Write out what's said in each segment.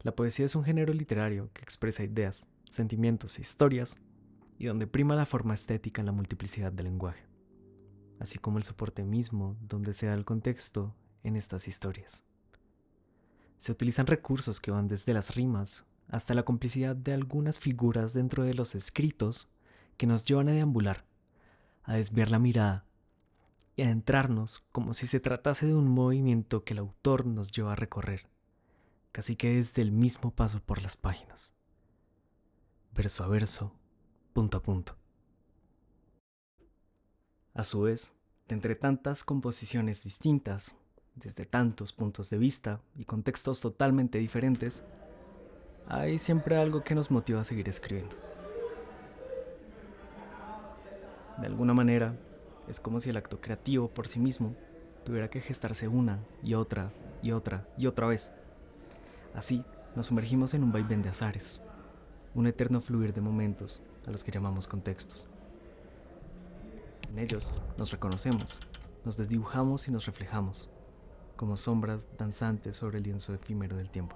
La poesía es un género literario que expresa ideas, sentimientos e historias, y donde prima la forma estética en la multiplicidad del lenguaje, así como el soporte mismo donde se da el contexto en estas historias. Se utilizan recursos que van desde las rimas hasta la complicidad de algunas figuras dentro de los escritos que nos llevan a deambular, a desviar la mirada y a adentrarnos como si se tratase de un movimiento que el autor nos lleva a recorrer, casi que desde el mismo paso por las páginas, verso a verso, punto a punto. A su vez, de entre tantas composiciones distintas, desde tantos puntos de vista y contextos totalmente diferentes, hay siempre algo que nos motiva a seguir escribiendo. De alguna manera, es como si el acto creativo por sí mismo tuviera que gestarse una y otra y otra y otra vez. Así, nos sumergimos en un vaivén de azares, un eterno fluir de momentos a los que llamamos contextos. En ellos nos reconocemos, nos desdibujamos y nos reflejamos, como sombras danzantes sobre el lienzo efímero del tiempo.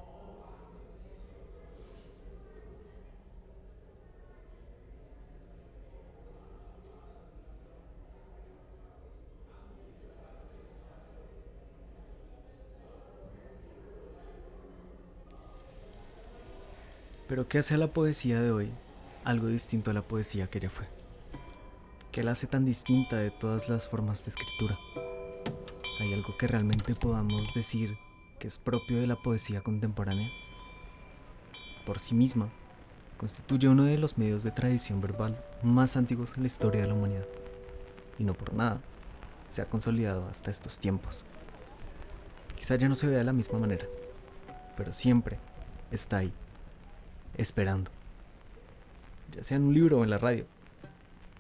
Pero ¿qué hace a la poesía de hoy algo distinto a la poesía que ya fue? ¿Qué la hace tan distinta de todas las formas de escritura? ¿Hay algo que realmente podamos decir que es propio de la poesía contemporánea? Por sí misma, constituye uno de los medios de tradición verbal más antiguos en la historia de la humanidad, y no por nada se ha consolidado hasta estos tiempos. Quizá ya no se vea de la misma manera, pero siempre está ahí, esperando, ya sea en un libro o en la radio,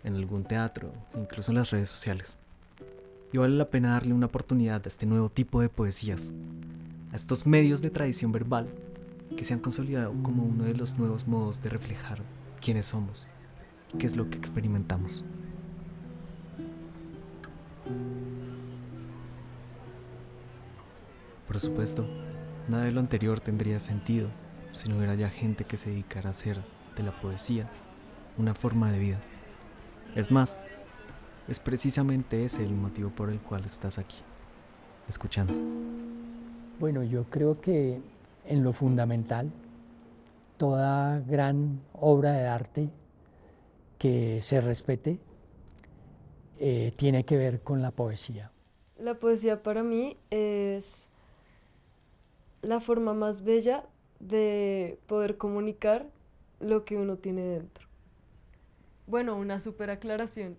en algún teatro, incluso en las redes sociales. Y vale la pena darle una oportunidad a este nuevo tipo de poesías, a estos medios de tradición verbal que se han consolidado como uno de los nuevos modos de reflejar quiénes somos y qué es lo que experimentamos. Por supuesto, nada de lo anterior tendría sentido si no hubiera ya gente que se dedicara a hacer de la poesía una forma de vida. Es más, es precisamente ese el motivo por el cual estás aquí, escuchando. Bueno, yo creo que en lo fundamental, toda gran obra de arte que se respete tiene que ver con la poesía. La poesía para mí es la forma más bella de poder comunicar lo que uno tiene dentro. Bueno, una súper aclaración.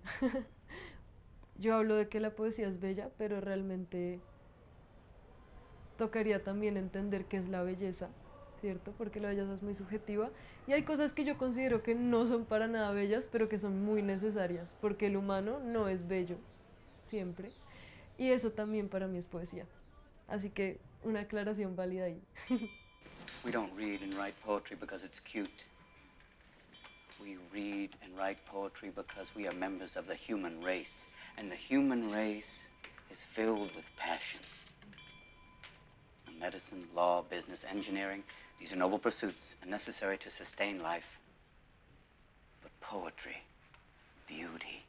Yo hablo de que la poesía es bella, pero realmente tocaría también entender qué es la belleza, ¿cierto? Porque la belleza es muy subjetiva y hay cosas que yo considero que no son para nada bellas, pero que son muy necesarias, porque el humano no es bello siempre. Y eso también para mí es poesía. Así que una aclaración válida ahí. We don't read and write poetry because it's cute. We read and write poetry because we are members of the human race. And the human race is filled with passion. Medicine, law, business, engineering, these are noble pursuits and necessary to sustain life. But poetry, beauty,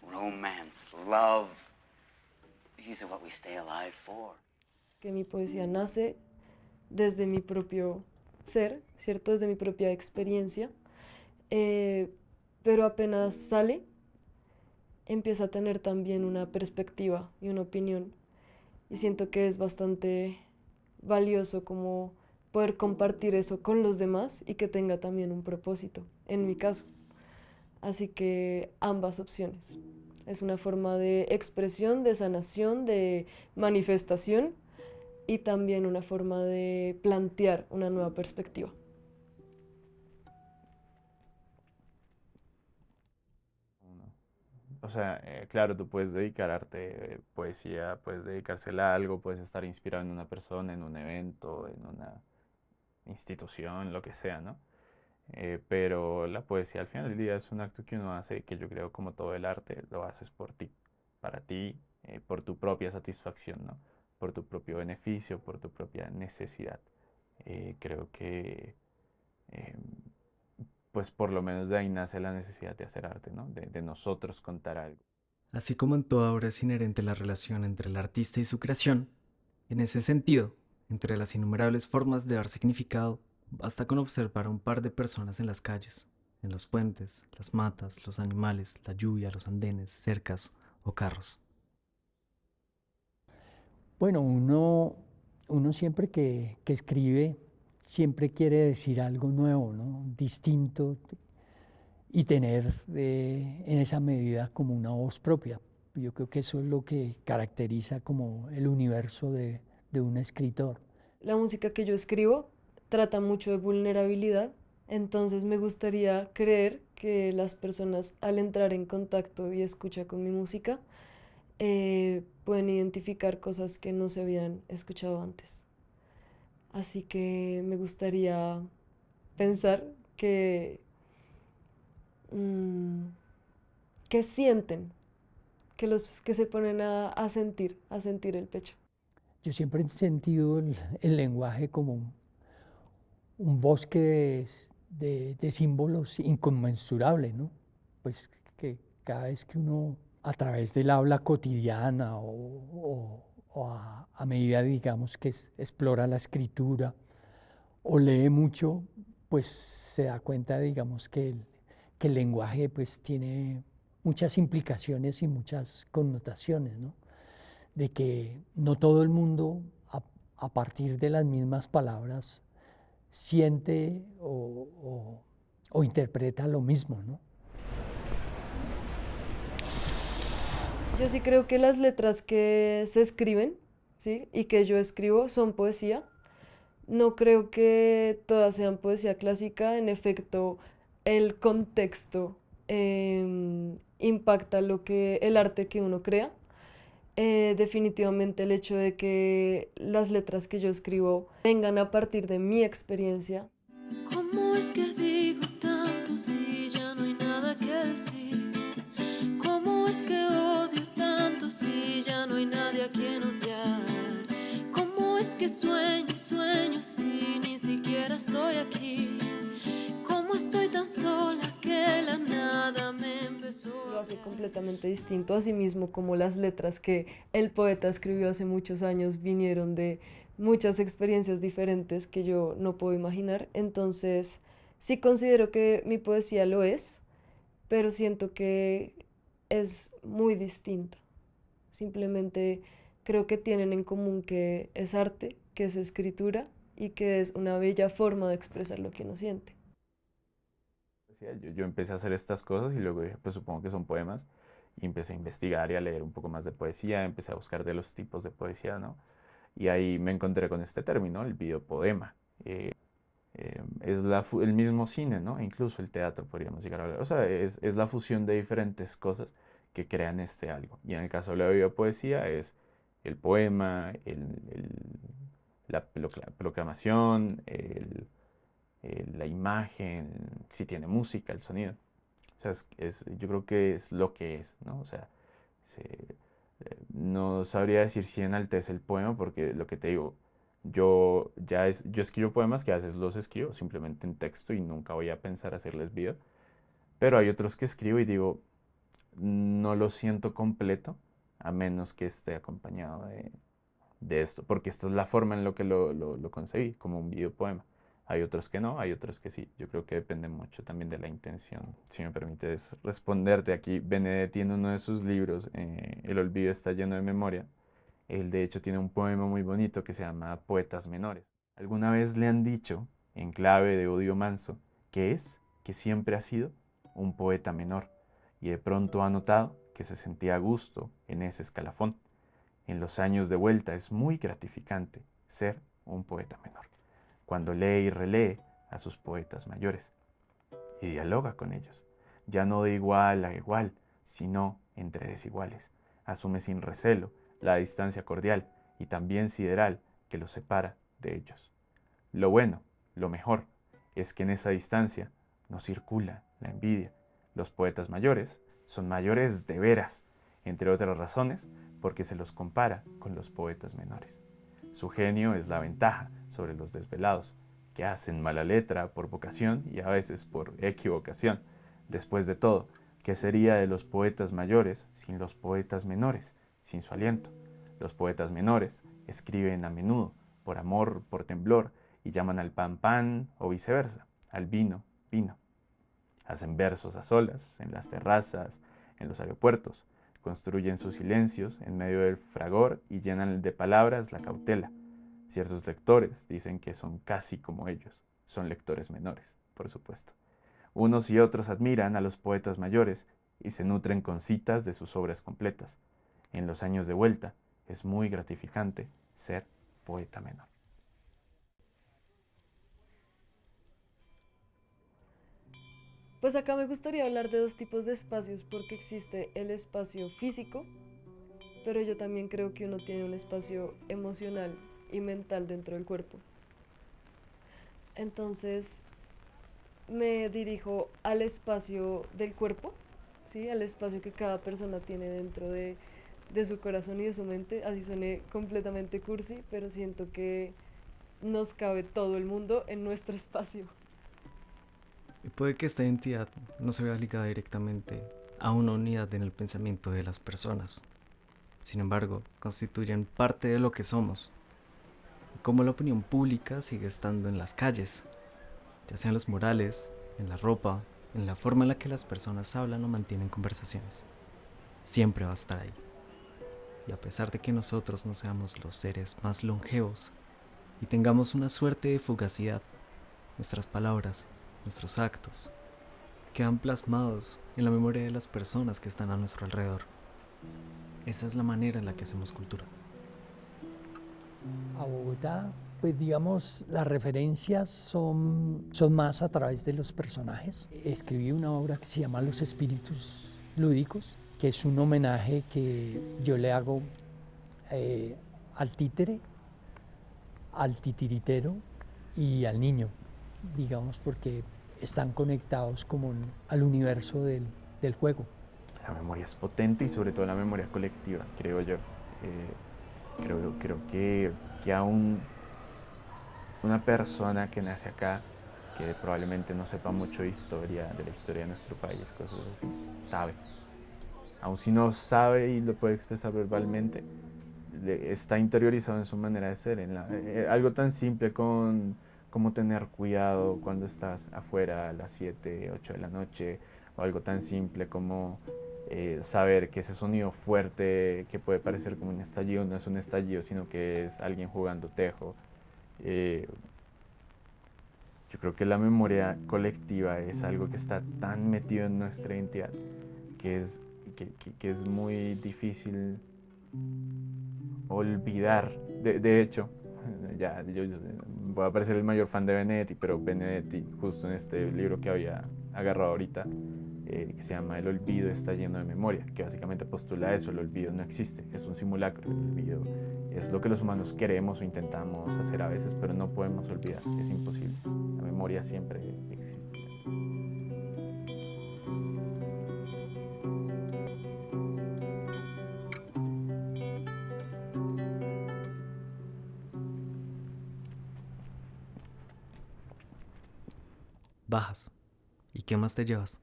romance, love, these are what we stay alive for. Que mi poesía nace desde mi propio ser, ¿cierto? Desde mi propia experiencia. Eh, pero apenas sale, empieza a tener también una perspectiva y una opinión. Y siento que es bastante valioso como poder compartir eso con los demás y que tenga también un propósito, en mi caso. Así que ambas opciones. Es una forma de expresión, de sanación, de manifestación y también una forma de plantear una nueva perspectiva. Uno. O sea, claro, tú puedes dedicar arte, poesía, puedes dedicársela a algo, puedes estar inspirado en una persona, en un evento, en una institución, lo que sea, ¿no? Pero la poesía al final del día es un acto que uno hace, que yo creo como todo el arte, lo haces por ti, para ti, por tu propia satisfacción, ¿no? Por tu propio beneficio, por tu propia necesidad. Creo que pues por lo menos de ahí nace la necesidad de hacer arte, ¿no? De nosotros contar algo. Así como en toda obra es inherente la relación entre el artista y su creación, en ese sentido, entre las innumerables formas de dar significado, basta con observar a un par de personas en las calles, en los puentes, las matas, los animales, la lluvia, los andenes, cercas o carros. Bueno, uno siempre que escribe, siempre quiere decir algo nuevo, ¿no? Distinto, y tener en esa medida como una voz propia. Yo creo que eso es lo que caracteriza como el universo de un escritor. La música que yo escribo trata mucho de vulnerabilidad, entonces me gustaría creer que las personas al entrar en contacto y escucha con mi música pueden identificar cosas que no se habían escuchado antes. Así que me gustaría pensar mm, que sienten, que se ponen a sentir el pecho. Yo siempre he sentido el lenguaje como un bosque de símbolos inconmensurable, ¿no? Pues que cada vez que uno, a través del habla cotidiana a medida, digamos, que explora la escritura o lee mucho, pues se da cuenta, digamos, que el lenguaje pues tiene muchas implicaciones y muchas connotaciones, ¿no? De que no todo el mundo a partir de las mismas palabras siente o interpreta lo mismo, ¿no? Yo sí creo que las letras que se escriben, ¿sí? Y que yo escribo son poesía. No creo que todas sean poesía clásica. En efecto, el contexto impacta el arte que uno crea. Definitivamente el hecho de que las letras que yo escribo vengan a partir de mi experiencia. ¿Cómo es que digo tanto si ya no hay nada que decir? ¿Cómo es que odio tanto si ya no hay nadie a quien odiar? ¿Cómo es que sueño, sueño si ni siquiera estoy aquí? ¿Cómo estoy tan sola que la nada me empezó Lo a hace hablar? completamente distinto, asimismo como las letras que el poeta escribió hace muchos años vinieron de muchas experiencias diferentes que yo no puedo imaginar. Entonces, sí considero que mi poesía lo es, pero siento que es muy distinto. Simplemente creo que tienen en común que es arte, que es escritura y que es una bella forma de expresar lo que uno siente. Decía, yo empecé a hacer estas cosas y luego dije, pues supongo que son poemas. Y empecé a investigar y a leer un poco más de poesía, empecé a buscar de los tipos de poesía, ¿no? Y ahí me encontré con este término, el videopoema. Es el mismo cine, ¿no? Incluso el teatro podríamos llegar a hablar. O sea, es la fusión de diferentes cosas que crean este algo. Y en el caso de la videopoesía es el poema, la proclamación, la imagen, si tiene música, el sonido. O sea, yo creo que es lo que es, ¿no? O sea, no sabría decir si enaltece el poema porque lo que te digo, yo escribo poemas que a veces los escribo simplemente en texto y nunca voy a pensar hacerles vida, pero hay otros que escribo y digo, no lo siento completo a menos que esté acompañado de esto, porque esta es la forma en la que lo concebí, como un videopoema. Hay otros que no, hay otros que sí. Yo creo que depende mucho también de la intención. Si me permites responderte aquí, Benedetti en uno de sus libros, El olvido está lleno de memoria, él de hecho tiene un poema muy bonito que se llama Poetas Menores. ¿Alguna vez le han dicho, en clave de odio manso, que siempre ha sido un poeta menor? Y de pronto ha notado que se sentía a gusto en ese escalafón. En los años de vuelta es muy gratificante ser un poeta menor, cuando lee y relee a sus poetas mayores y dialoga con ellos, ya no de igual a igual, sino entre desiguales. Asume sin recelo la distancia cordial y también sideral que los separa de ellos. Lo bueno, lo mejor, es que en esa distancia no circula la envidia. Los poetas mayores son mayores de veras, entre otras razones, porque se los compara con los poetas menores. Su genio es la ventaja sobre los desvelados, que hacen mala letra por vocación y a veces por equivocación. Después de todo, ¿qué sería de los poetas mayores sin los poetas menores, sin su aliento? Los poetas menores escriben a menudo, por amor, por temblor, y llaman al pan pan o viceversa, al vino vino. Hacen versos a solas, en las terrazas, en los aeropuertos, construyen sus silencios en medio del fragor y llenan de palabras la cautela. Ciertos lectores dicen que son casi como ellos, son lectores menores, por supuesto. Unos y otros admiran a los poetas mayores y se nutren con citas de sus obras completas. En los años de vuelta es muy gratificante ser poeta menor. Pues acá me gustaría hablar de dos tipos de espacios porque existe el espacio físico, pero yo también creo que uno tiene un espacio emocional y mental dentro del cuerpo. Entonces me dirijo al espacio del cuerpo, ¿sí? Al espacio que cada persona tiene dentro de su corazón y de su mente. Así suene completamente cursi, pero siento que nos cabe todo el mundo en nuestro espacio. Y puede que esta identidad no se vea ligada directamente a una unidad en el pensamiento de las personas. Sin embargo, constituyen parte de lo que somos. Como la opinión pública sigue estando en las calles, ya sea en los murales, en la ropa, en la forma en la que las personas hablan o mantienen conversaciones. Siempre va a estar ahí. Y a pesar de que nosotros no seamos los seres más longevos y tengamos una suerte de fugacidad, nuestras palabras, nuestros actos, quedan plasmados en la memoria de las personas que están a nuestro alrededor. Esa es la manera en la que hacemos cultura. A Bogotá, pues digamos, las referencias son más a través de los personajes. Escribí una obra que se llama Los Espíritus Lúdicos, que es un homenaje que yo le hago al títere, al titiritero y al niño, digamos, porque están conectados como al universo del juego. La memoria es potente y sobre todo la memoria colectiva, creo yo. Creo que aún una persona que nace acá, que probablemente no sepa mucho de la historia de nuestro país, cosas así, sabe. Aun si no sabe y lo puede expresar verbalmente, está interiorizado en su manera de ser. Algo tan simple como tener cuidado cuando estás afuera a las 7, 8 de la noche, o algo tan simple como saber que ese sonido fuerte que puede parecer como un estallido no es un estallido, sino que es alguien jugando tejo. Yo creo que la memoria colectiva es algo que está tan metido en nuestra identidad que es muy difícil olvidar. De hecho, yo voy a parecer el mayor fan de Benedetti, pero Benedetti, justo en este libro que había agarrado ahorita, que se llama El olvido está lleno de memoria, que básicamente postula eso: el olvido no existe, es un simulacro. El olvido es lo que los humanos queremos o intentamos hacer a veces, pero no podemos olvidar, es imposible. La memoria siempre existe. Bajas. ¿Y qué más te llevas?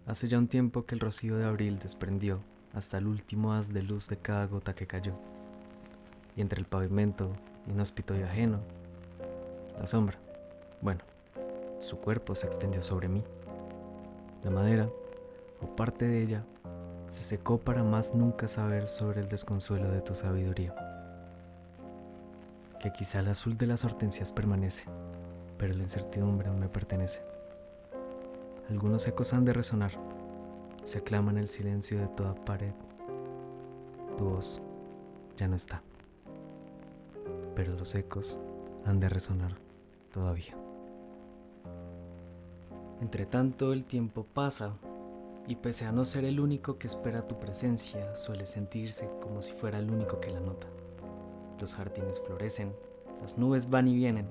Hace ya un tiempo que el rocío de abril desprendió hasta el último haz de luz de cada gota que cayó. Y entre el pavimento, inhóspito y ajeno, la sombra, bueno, su cuerpo se extendió sobre mí. La madera, o parte de ella, se secó para más nunca saber sobre el desconsuelo de tu sabiduría. Que quizá el azul de las hortensias permanece, pero la incertidumbre aún me pertenece. Algunos ecos han de resonar, se aclama en el silencio de toda pared. Tu voz ya no está, pero los ecos han de resonar todavía. Entre tanto, el tiempo pasa, y pese a no ser el único que espera tu presencia, suele sentirse como si fuera el único que la nota. Los jardines florecen, las nubes van y vienen,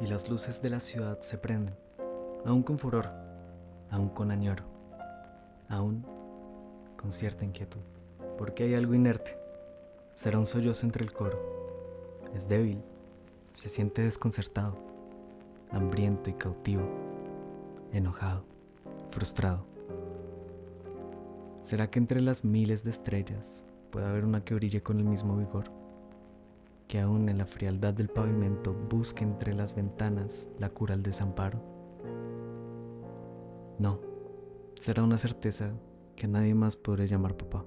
y las luces de la ciudad se prenden, aún con furor, aún con añoro, aún con cierta inquietud, porque hay algo inerte. Será un sollozo entre el coro. Es débil, Se siente desconcertado, hambriento y cautivo, enojado, frustrado. ¿Será que entre las miles de estrellas puede haber una que brille con el mismo vigor? Que aún en la frialdad del pavimento busque entre las ventanas la cura al desamparo. No, será una certeza que nadie más podrá llamar papá.